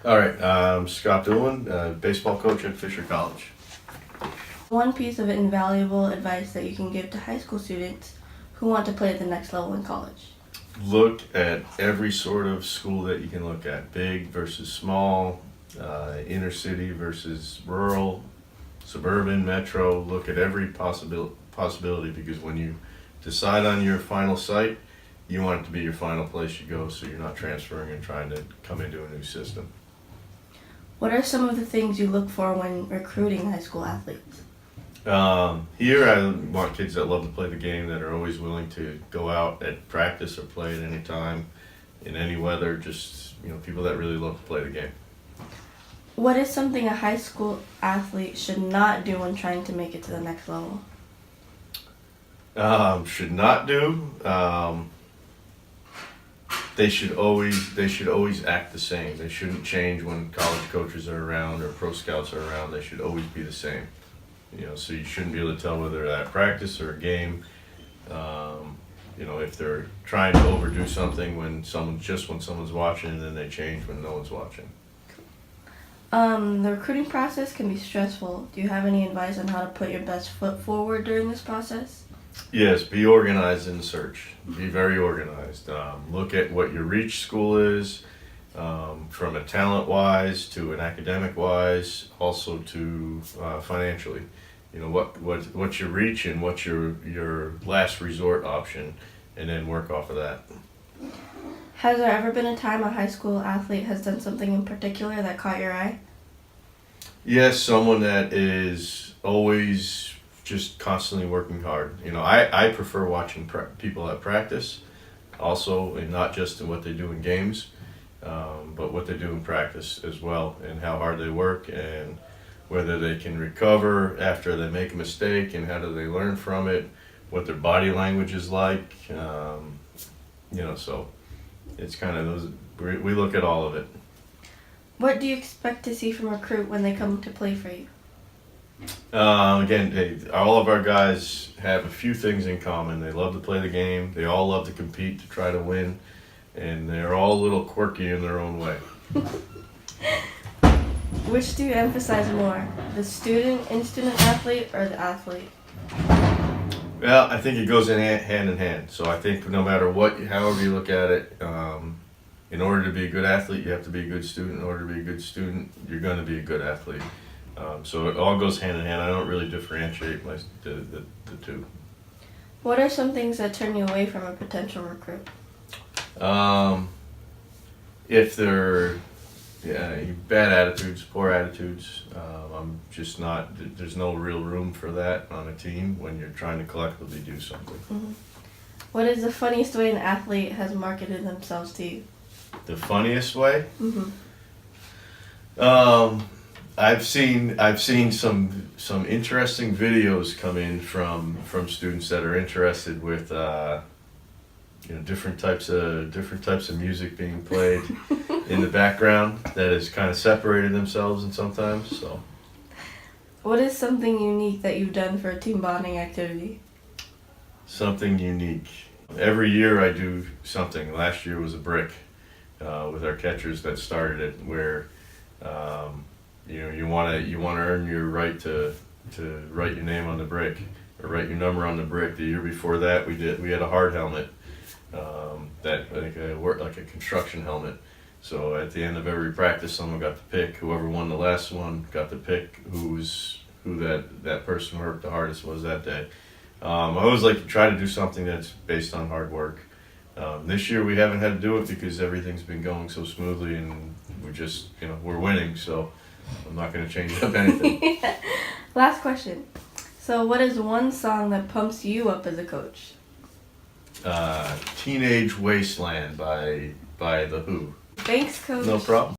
All right, I'm Scott Doolin, baseball coach at Fisher College. One piece of invaluable advice that you can give to high school students who want to play at the next level in college. Look at every sort of school that you can look at, big versus small, inner city versus rural, suburban, metro. Look at every possibility, because when you decide on your final site, you want it to be your final place you go, so you're not transferring and trying to come into a new system. What are some of the things you look for when recruiting high school athletes? Here I want kids that love to play the game, that are always willing to go out at practice or play at any time, in any weather, just people that really love to play the game. What is something a high school athlete should not do when trying to make it to the next level? Should not do. They should always act the same. They shouldn't change when college coaches are around or pro scouts are around. They should always be the same. So you shouldn't be able to tell whether they're at practice or a game. If they're trying to overdo something when someone's watching, and then they change when no one's watching. The recruiting process can be stressful. Do you have any advice on how to put your best foot forward during this process? Yes, be organized in the search. Be very organized. Look at what your reach school is, from a talent-wise to an academic-wise, also to financially. What's your reach and what's your last resort option, and then work off of that. Has there ever been a time a high school athlete has done something in particular that caught your eye? Yes, someone that is always just constantly working hard. I prefer watching people at practice, also, and not just in what they do in games, but what they do in practice as well, and how hard they work, and whether they can recover after they make a mistake, and how do they learn from it, what their body language is like. So it's kind of those. We look at all of it. What do you expect to see from a recruit when they come to play for you? Again, all of our guys have a few things in common. They love to play the game. They all love to compete, to try to win, and they're all a little quirky in their own way. Which do you emphasize more, the student athlete or the athlete? Well, I think it goes hand in hand. So I think no matter however you look at it, in order to be a good athlete, you have to be a good student. In order to be a good student, you're going to be a good athlete. So it all goes hand in hand. I don't really differentiate the two. What are some things that turn you away from a potential recruit? If they're bad attitudes, poor attitudes, I'm just not. There's no real room for that on a team when you're trying to collectively do something. Mm-hmm. What is the funniest way an athlete has marketed themselves to you? The funniest way? Mm-hmm. I've seen some interesting videos come in from students that are interested with different types of music being played in the background that has kind of separated themselves, and sometimes so. What is something unique that you've done for a team bonding activity? Something unique. Every year I do something. Last year was a brick with our catchers that started it, where you want to earn your right to write your name on the brick or write your number on the brick. The year before that, we had a hard helmet that worked like a construction helmet. So at the end of every practice, someone got to pick. Whoever won the last one got to pick who that person worked the hardest was that day. I always like to try to do something that's based on hard work. This year we haven't had to do it because everything's been going so smoothly, and we're winning. So I'm not going to change up anything. Last question. So what is one song that pumps you up as a coach? Teenage Wasteland by The Who. Thanks, Coach. No problem.